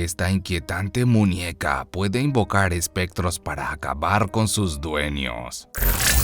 Esta inquietante muñeca puede invocar espectros para acabar con sus dueños.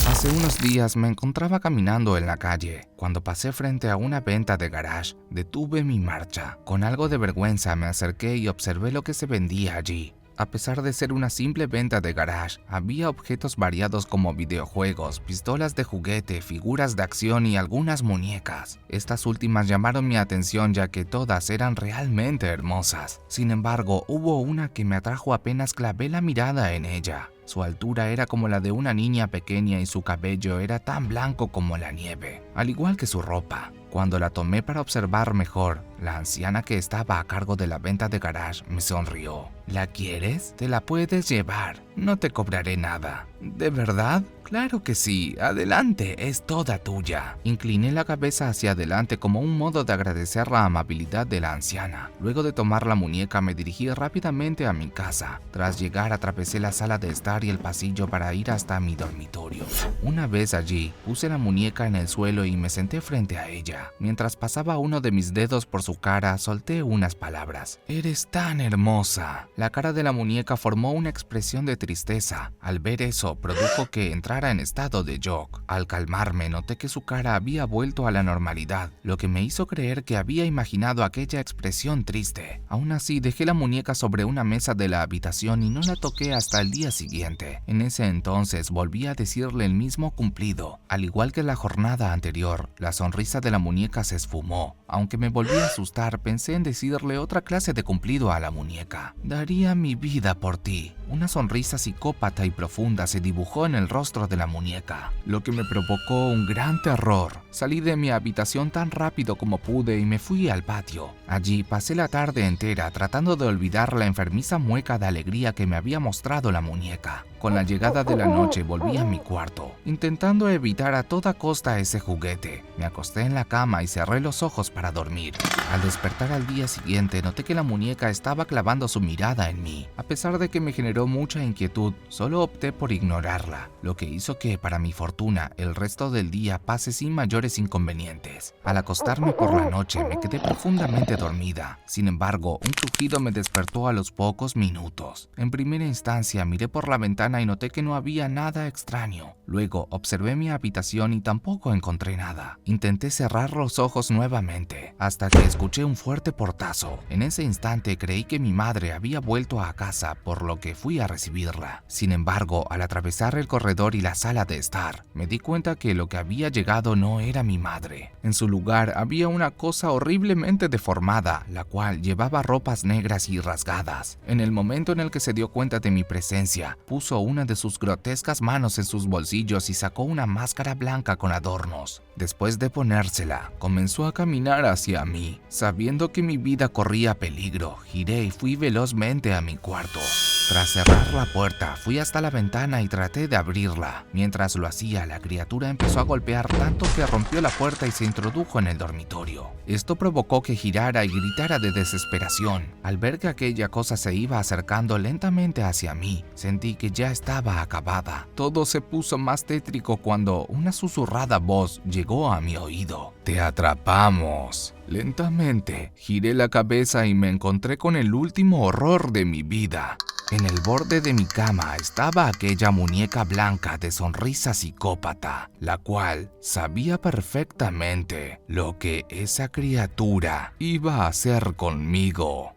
Hace unos días me encontraba caminando en la calle. Cuando pasé frente a una venta de garage, detuve mi marcha. Con algo de vergüenza me acerqué y observé lo que se vendía allí. A pesar de ser una simple venta de garage, había objetos variados como videojuegos, pistolas de juguete, figuras de acción y algunas muñecas. Estas últimas llamaron mi atención ya que todas eran realmente hermosas. Sin embargo, hubo una que me atrajo apenas clavé la mirada en ella. Su altura era como la de una niña pequeña y su cabello era tan blanco como la nieve, al igual que su ropa. Cuando la tomé para observar mejor, la anciana que estaba a cargo de la venta de garage me sonrió. ¿La quieres? Te la puedes llevar. No te cobraré nada. ¿De verdad? Claro que sí. Adelante, es toda tuya. Incliné la cabeza hacia adelante como un modo de agradecer la amabilidad de la anciana. Luego de tomar la muñeca me dirigí rápidamente a mi casa. Tras llegar atravesé la sala de estar y el pasillo para ir hasta mi dormitorio. Una vez allí, puse la muñeca en el suelo y me senté frente a ella. Mientras pasaba uno de mis dedos por su cara, solté unas palabras. «Eres tan hermosa». La cara de la muñeca formó una expresión de tristeza. Al ver eso, produjo que entrara en estado de shock. Al calmarme, noté que su cara había vuelto a la normalidad, lo que me hizo creer que había imaginado aquella expresión triste. Aún así, dejé la muñeca sobre una mesa de la habitación y no la toqué hasta el día siguiente. En ese entonces, volví a decirle el mismo cumplido. Al igual que la jornada anterior, la sonrisa de la muñeca se esfumó. Aunque me volví a asustar, pensé en decirle otra clase de cumplido a la muñeca. «Daría mi vida por ti». Una sonrisa psicópata y profunda se dibujó en el rostro de la muñeca, lo que me provocó un gran terror. Salí de mi habitación tan rápido como pude y me fui al patio. Allí pasé la tarde entera tratando de olvidar la enfermiza mueca de alegría que me había mostrado la muñeca. Con la llegada de la noche volví a mi cuarto, intentando evitar a toda costa ese juguete. Me acosté en la cama y cerré los ojos para dormir. Al despertar al día siguiente, noté que la muñeca estaba clavando su mirada en mí. A pesar de que me generó mucha inquietud, solo opté por ignorarla, lo que hizo que, para mi fortuna, el resto del día pase sin mayores inconvenientes. Al acostarme por la noche, me quedé profundamente dormida. Sin embargo, un crujido me despertó a los pocos minutos. En primera instancia, miré por la ventana y noté que no había nada extraño. Luego observé mi habitación y tampoco encontré nada. Intenté cerrar los ojos nuevamente, hasta que escuché un fuerte portazo. En ese instante creí que mi madre había vuelto a casa, por lo que fui a recibirla. Sin embargo, al atravesar el corredor y la sala de estar, me di cuenta que lo que había llegado no era mi madre. En su lugar había una cosa horriblemente deformada, la cual llevaba ropas negras y rasgadas. En el momento en el que se dio cuenta de mi presencia, puso una de sus grotescas manos en sus bolsillos y sacó una máscara blanca con adornos. Después de ponérsela, comenzó a caminar hacia mí. Sabiendo que mi vida corría peligro, giré y fui velozmente a mi cuarto. Tras cerrar la puerta, fui hasta la ventana y traté de abrirla. Mientras lo hacía, la criatura empezó a golpear tanto que rompió la puerta y se introdujo en el dormitorio. Esto provocó que girara y gritara de desesperación. Al ver que aquella cosa se iba acercando lentamente hacia mí, sentí que ya estaba acabada. Todo se puso más tétrico cuando una susurrada voz llegó a mi oído. «Te atrapamos». Lentamente, giré la cabeza y me encontré con el último horror de mi vida. En el borde de mi cama estaba aquella muñeca blanca de sonrisa psicópata, la cual sabía perfectamente lo que esa criatura iba a hacer conmigo.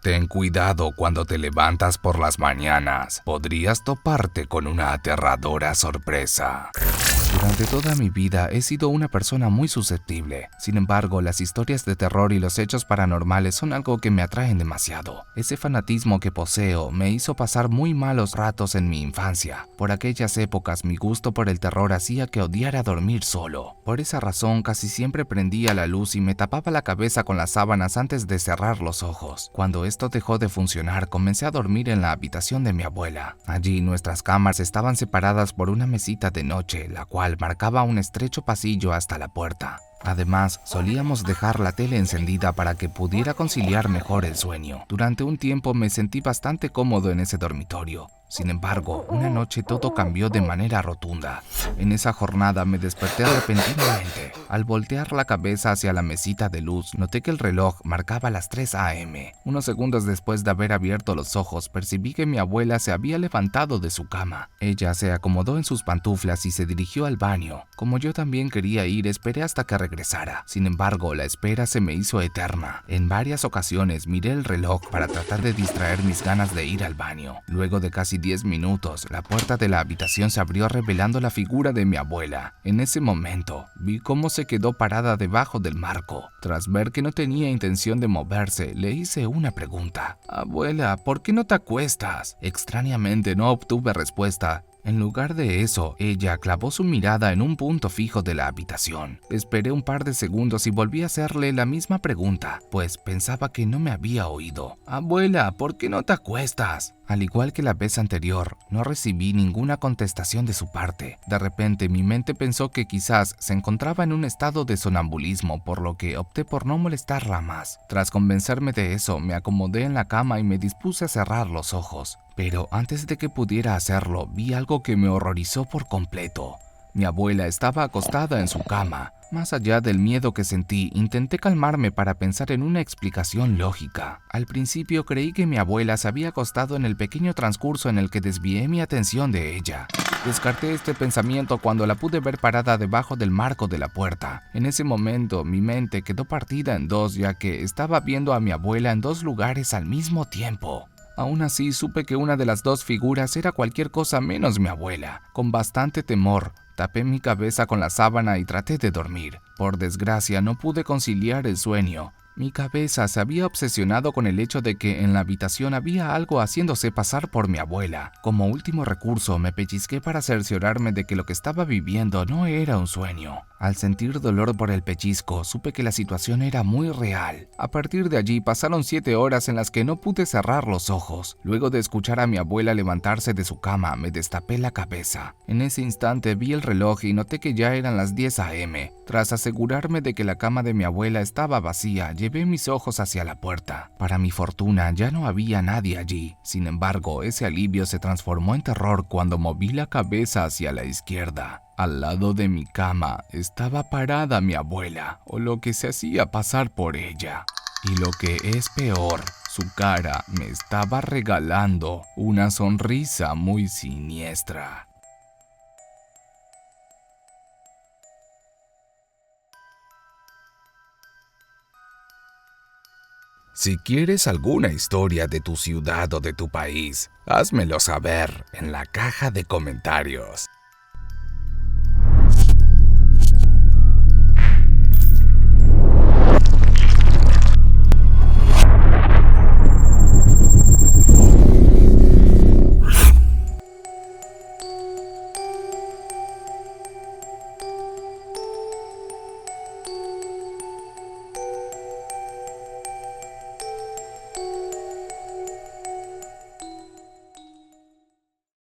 Ten cuidado cuando te levantas por las mañanas. Podrías toparte con una aterradora sorpresa. Durante toda mi vida he sido una persona muy susceptible. Sin embargo, las historias de terror y los hechos paranormales son algo que me atraen demasiado. Ese fanatismo que poseo me hizo pasar muy malos ratos en mi infancia. Por aquellas épocas, mi gusto por el terror hacía que odiara dormir solo. Por esa razón, casi siempre prendía la luz y me tapaba la cabeza con las sábanas antes de cerrar los ojos. Cuando esto dejó de funcionar, comencé a dormir en la habitación de mi abuela. Allí nuestras camas estaban separadas por una mesita de noche, la cual marcaba un estrecho pasillo hasta la puerta. Además, solíamos dejar la tele encendida para que pudiera conciliar mejor el sueño. Durante un tiempo me sentí bastante cómodo en ese dormitorio. Sin embargo, una noche todo cambió de manera rotunda. En esa jornada me desperté repentinamente. Al voltear la cabeza hacia la mesita de luz, noté que el reloj marcaba las 3 a.m. Unos segundos después de haber abierto los ojos, percibí que mi abuela se había levantado de su cama. Ella se acomodó en sus pantuflas y se dirigió al baño. Como yo también quería ir, esperé hasta que regresara. Sin embargo, la espera se me hizo eterna. En varias ocasiones miré el reloj para tratar de distraer mis ganas de ir al baño. Luego de casi 10 minutos, la puerta de la habitación se abrió revelando la figura de mi abuela. En ese momento, vi cómo se quedó parada debajo del marco. Tras ver que no tenía intención de moverse, le hice una pregunta. «Abuela, ¿por qué no te acuestas?». Extrañamente no obtuve respuesta. En lugar de eso, ella clavó su mirada en un punto fijo de la habitación. Esperé un par de segundos y volví a hacerle la misma pregunta, pues pensaba que no me había oído. «Abuela, ¿por qué no te acuestas?». Al igual que la vez anterior, no recibí ninguna contestación de su parte. De repente, mi mente pensó que quizás se encontraba en un estado de sonambulismo, por lo que opté por no molestarla más. Tras convencerme de eso, me acomodé en la cama y me dispuse a cerrar los ojos. Pero antes de que pudiera hacerlo, vi algo que me horrorizó por completo. Mi abuela estaba acostada en su cama. Más allá del miedo que sentí, intenté calmarme para pensar en una explicación lógica. Al principio creí que mi abuela se había acostado en el pequeño transcurso en el que desvié mi atención de ella. Descarté este pensamiento cuando la pude ver parada debajo del marco de la puerta. En ese momento, mi mente quedó partida en dos, ya que estaba viendo a mi abuela en dos lugares al mismo tiempo. Aún así, supe que una de las dos figuras era cualquier cosa menos mi abuela. Con bastante temor, tapé mi cabeza con la sábana y traté de dormir. Por desgracia, no pude conciliar el sueño. Mi cabeza se había obsesionado con el hecho de que en la habitación había algo haciéndose pasar por mi abuela. Como último recurso, me pellizqué para cerciorarme de que lo que estaba viviendo no era un sueño. Al sentir dolor por el pellizco, supe que la situación era muy real. A partir de allí pasaron 7 horas en las que no pude cerrar los ojos. Luego de escuchar a mi abuela levantarse de su cama, me destapé la cabeza. En ese instante vi el reloj y noté que ya eran las 10 a.m. Tras asegurarme de que la cama de mi abuela estaba vacía, llevé mis ojos hacia la puerta. Para mi fortuna, ya no había nadie allí. Sin embargo, ese alivio se transformó en terror cuando moví la cabeza hacia la izquierda. Al lado de mi cama estaba parada mi abuela, o lo que se hacía pasar por ella. Y lo que es peor, su cara me estaba regalando una sonrisa muy siniestra. Si quieres alguna historia de tu ciudad o de tu país, házmelo saber en la caja de comentarios.